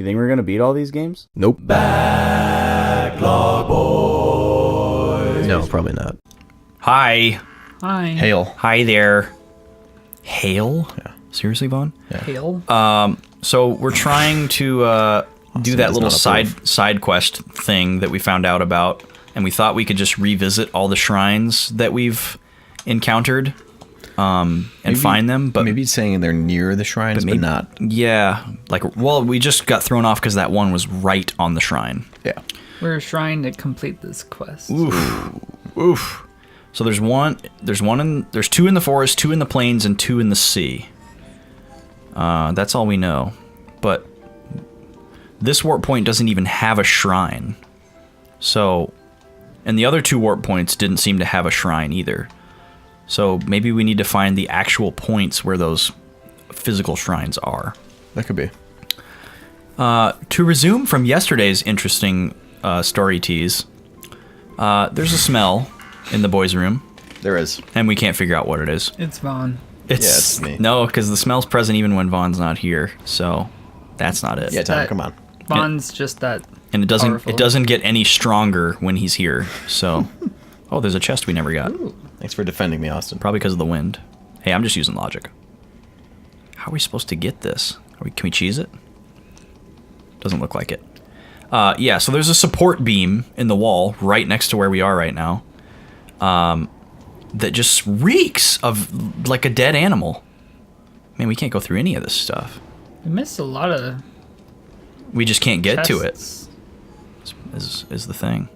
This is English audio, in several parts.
You think we're gonna beat all these games? Nope. Backlog boys. No, probably not. Hi. Hi. Hail. Hi there. Hail? Yeah. Seriously, Vaughn? Hail. So we're trying to do that does little not approve. side quest thing that we found out about, and we thought we could just revisit all the shrines that we've encountered and find them. But maybe saying they're near the shrines, but not. Yeah, we just got thrown off because that one was right on the shrine. Yeah. We're trying to complete this quest. Oof. So there's two in the forest, 2 in the plains, and 2 in the sea. That's all we know. But this warp point doesn't even have a shrine. So, and the other 2 warp points didn't seem to have a shrine either. So maybe we need to find the actual points where those physical shrines are. That could be. To resume from yesterday's interesting story tease, there's a smell in the boys' room, There is. and we can't figure out what it is. It's Vaughn. It's me. No, because the smell's present even when Vaughn's not here, so that's not it. Yeah, Tom, That- come on. Vaughn's just that. And it Powerful. doesn't get any stronger when he's here. So, oh, there's a chest we never got. Thanks for defending me, Austin. Probably because of the wind. Hey, I'm just using logic. How are we supposed to get this? Can we cheese it? Doesn't look like it. Yeah, so there's a support beam in the wall right next to where we are right now. That just reeks of like a dead animal. Man, we can't go through any of this stuff. We missed a lot of. We just can't get to it. tests. Is the thing.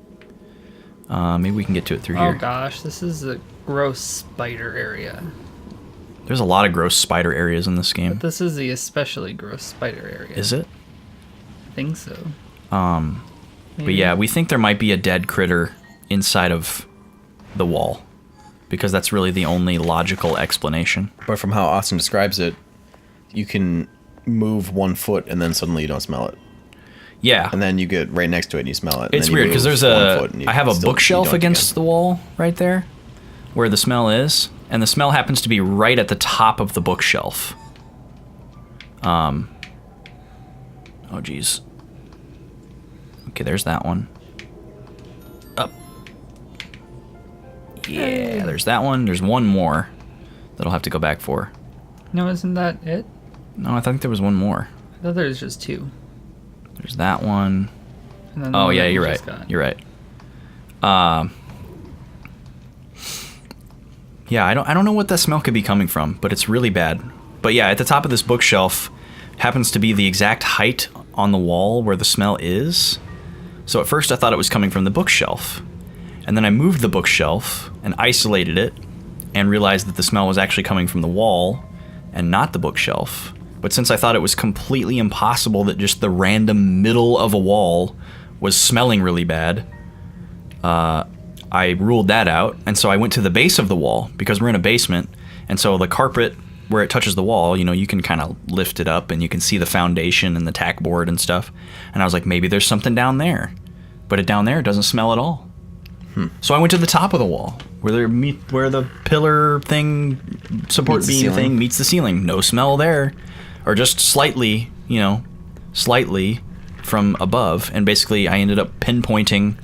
Maybe we can get to it through Oh here. gosh, this is a gross spider area. There's a lot of gross spider areas in this game. But this is the especially gross spider area. Is it? I think so. But yeah, we think there might be a dead critter inside of the wall, because that's really the only logical explanation. But from how Austin describes it, you can move 1 foot and then suddenly you don't smell it. Yeah, And then you get right next to it and you smell it. and it's then you weird because move there's 1 foot and you I have a still- you bookshelf don't against again. the wall right there, where the smell is, and the smell happens to be right at the top of the bookshelf. Oh geez. Okay, there's that one. Up. Yeah, there's that one. There's one more that I'll have to go back for. No, isn't that it? No, I think there was one more. I thought there was just 2. There's that one. And then the Oh one yeah, that we you're right. just got. You're right. Yeah, I don't know what that smell could be coming from, but it's really bad. But yeah, at the top of this bookshelf happens to be the exact height on the wall where the smell is. So at first I thought it was coming from the bookshelf. And then I moved the bookshelf and isolated it and realized that the smell was actually coming from the wall and not the bookshelf. But since I thought it was completely impossible that just the random middle of a wall was smelling really bad, I ruled that out, and so I went to the base of the wall, because we're in a basement, and so the carpet, where it touches the wall, you can kind of lift it up, and you can see the foundation and the tack board and stuff, and I was like, maybe there's something down there, but down there doesn't smell at all. So I went to the top of the wall, where the pillar thing, support Meets the beam ceiling. thing meets the ceiling. No smell there, or just slightly from above, and basically I ended up pinpointing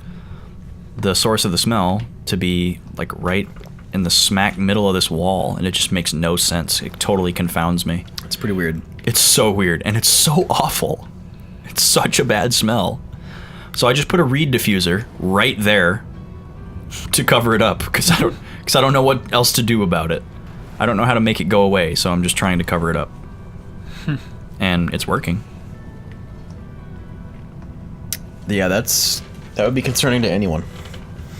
the source of the smell to be like right in the smack middle of this wall, and it just makes no sense. It totally confounds me. It's pretty weird. It's so weird, and it's so awful. It's such a bad smell. So I just put a reed diffuser right there to cover it up, because I don't know what else to do about it. I don't know how to make it go away, so I'm just trying to cover it up. And it's working. Yeah, that would be concerning to anyone,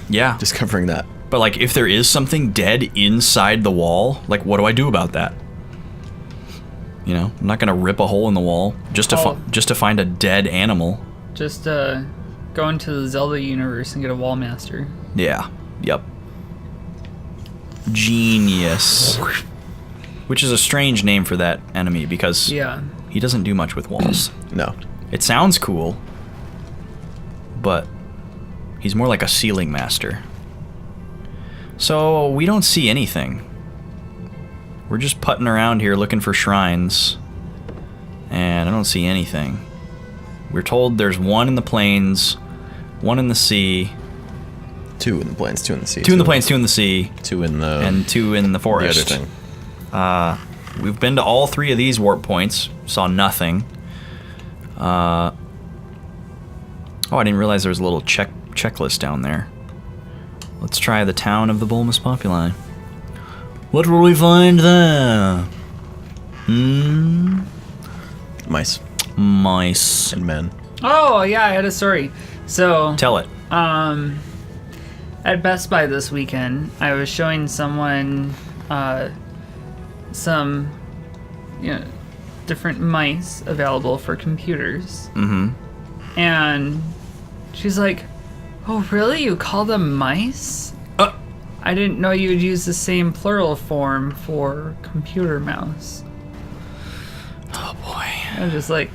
Yeah. discovering that. But like, if there is something dead inside the wall, like, what do I do about that? I'm not gonna rip a hole in the wall just to find a dead animal. Just go into the Zelda universe and get a wall master. Yeah. Yep. Genius. Which is a strange name for that enemy, because Yeah. he doesn't do much with walls. No. It sounds cool, but he's more like a ceiling master. So we don't see anything. We're just putting around here looking for shrines, and I don't see anything. We're told there's one in the plains, one in the sea. 2 in the plains, 2 in the sea. 2 in the plains, 2 in the sea. 2 in the... And 2 in the forest. The other thing. We've been to all 3 of these warp points. Saw nothing. Oh, I didn't realize there was a little checklist down there. Let's try the town of the Bulmus Populi. What will we find there? Mice. Mice. And men. Oh, yeah, I had a story. So, Tell it. at Best Buy this weekend, I was showing someone some, different mice available for computers. Mm-hmm. And she's like, "Oh, really? You call them mice? I didn't know you would use the same plural form for computer mouse." Oh boy. I was just like,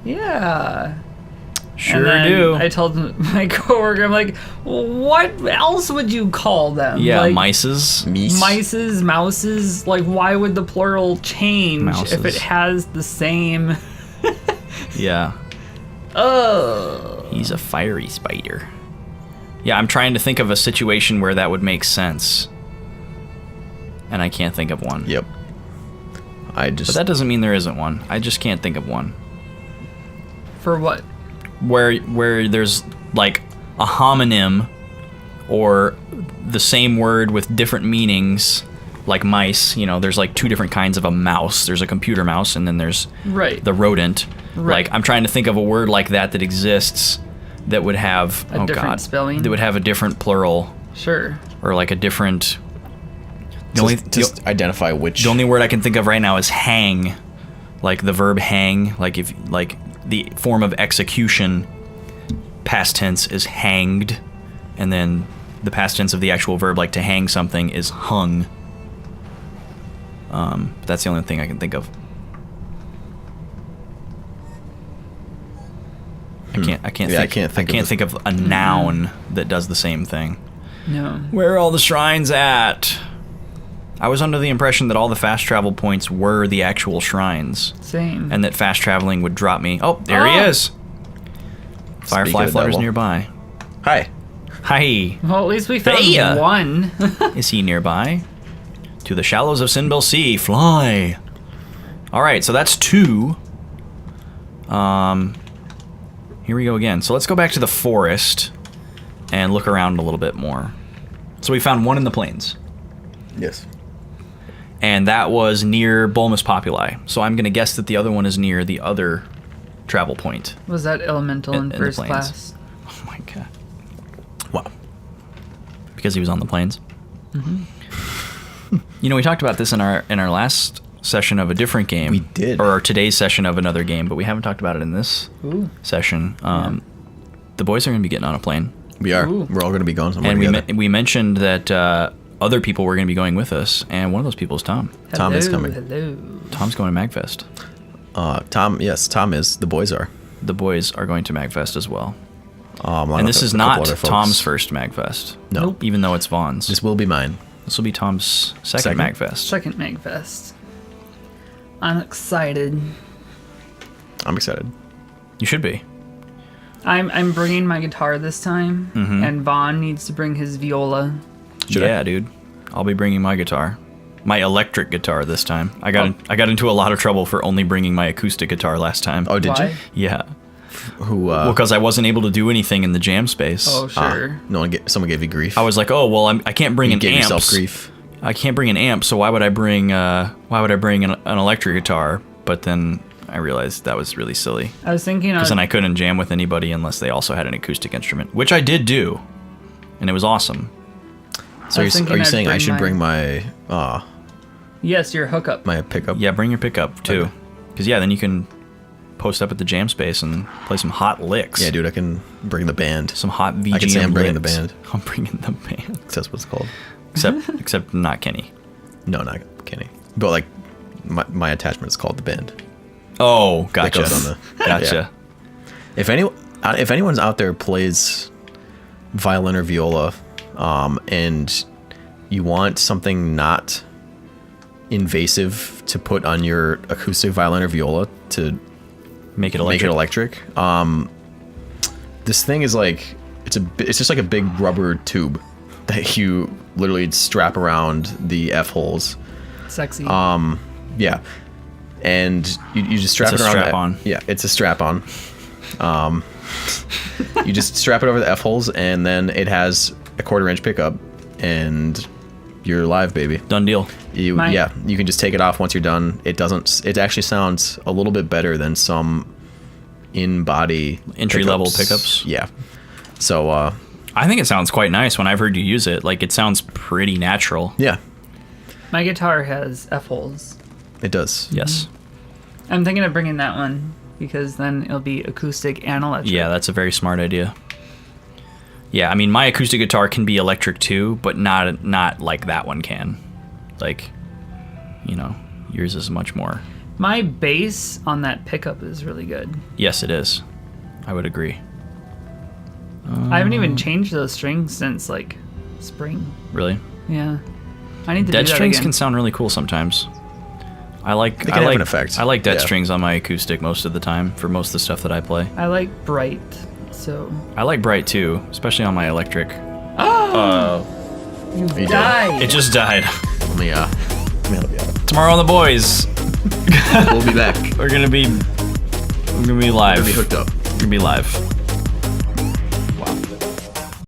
"Yeah." Sure and then do. I told my coworker, I'm like, "What else would you call them?" Yeah, like, mices. Mices, mouses. Like, why would the plural change if it has the same? Yeah. Oh. He's a fiery spider. Yeah, I'm trying to think of a situation where that would make sense. And I can't think of one. Yep. But that doesn't mean there isn't one. I just can't think of one. For what? Where there's like a homonym or the same word with different meanings, like mice. There's like 2 different kinds of a mouse. There's a computer mouse, and then there's the rodent. Right. Like, I'm trying to think of a word like that exists that would have a different spelling. That would have a different plural. Sure. Or like a different. Just identify which. The only word I can think of right now is hang, like the verb hang. Like the form of execution, past tense is hanged, and then the past tense of the actual verb, like to hang something, is hung. That's the only thing I can think of. I can't think of a noun that does the same thing. No. Where are all the shrines at? I was under the impression that all the fast travel points were the actual shrines. Same. And that fast traveling would drop me. Oh, there he is. Firefly flutters nearby. Hi. Hi. Well, at least we found one. Is he nearby? To the shallows of Sinbil Sea, fly. All right, so that's 2. Here we go again. So let's go back to the forest and look around a little bit more. So we found 1 in the plains. Yes. And that was near Bulmus Populi. So I'm going to guess that the other one is near the other travel point. Was that elemental in first plains. class? Oh my god. Wow. Because he was on the plains. Mm-hmm. We talked about this in our last session of a different game. We did. Or today's session of another game, but we haven't talked about it in this session. The boys are going to be getting on a plane. We are. Ooh. We're all going to be going somewhere and together. we mentioned that other people were going to be going with us, and one of those people is Tom. Tom is coming. Hello. Tom's going to MagFest. Tom is. The boys are. The boys are going to MagFest as well. Along And this with is a couple not other folks. Tom's first MagFest. No. Nope. Even though it's Vaughn's. This will be mine. This will be Tom's second MagFest. Second MagFest. I'm excited. I'm excited. You should be. I'm bringing my guitar this time, Mm-hmm. and Vaughn needs to bring his viola. Yeah, dude. I'll be bringing my guitar. My electric guitar this time. I got into a lot of trouble for only bringing my acoustic guitar last time. Oh, did Why? you? Yeah. Who? Well, because I wasn't able to do anything in the jam space. Oh, sure. Someone gave you grief. I was like, oh well, I can't bring you an gave amp. yourself grief. I can't bring an amp, so why would I bring an electric guitar? But then I realized that was really silly. I was thinking Because then I couldn't jam with anybody unless they also had an acoustic instrument, which I did do, and it was awesome. So I was are thinking you I'd saying I bring should my- bring my Yes, your hookup. my pickup? Yeah, bring your pickup too, Okay. because then you can post up at the jam space and play some hot licks. Yeah, dude, I can bring the band. Some hot VGM I can say I'm bringing the licks. band. I'm bringing the band. That's what it's called. Except not Kenny. No, not Kenny. But like, my attachment is called the band. Oh, That gotcha. goes on the. Gotcha. Yeah. If anyone's out there plays violin or viola, and you want something not invasive to put on your acoustic violin or viola to Make it electric. This thing is like it's just like a big rubber tube that you literally strap around the F holes. Sexy. Yeah, and you just strap It's it a around. strap-on. Yeah, it's a strap on. You just strap it over the F holes, and then it has a 1/4-inch pickup, and you're live, baby. Done deal. You can just take it off once you're done. It doesn't. It actually sounds a little bit better than some in-body Entry-level pickups. Yeah. So I think it sounds quite nice when I've heard you use it. Like, it sounds pretty natural. yeah, My guitar has F holes. it does. Yes. I'm thinking of bringing that one because then it'll be acoustic and electric. Yeah, that's a very smart idea. Yeah, I mean, my acoustic guitar can be electric too, but not like that one can. Like, you know, yours is much more. My bass on that pickup is really good. Yes, it is. I would agree. I haven't even changed those strings since like spring. Really? Yeah. I need to Dead do that strings again. can sound really cool sometimes. I like They can have an effect. I like dead Yeah. strings on my acoustic most of the time for most of the stuff that I play. I like bright, so I like bright too, especially on my electric. you did. died. It just died. Let me help you out. Tomorrow on the boys, We'll be back. we're gonna be live. We'll be hooked up. We're gonna be live.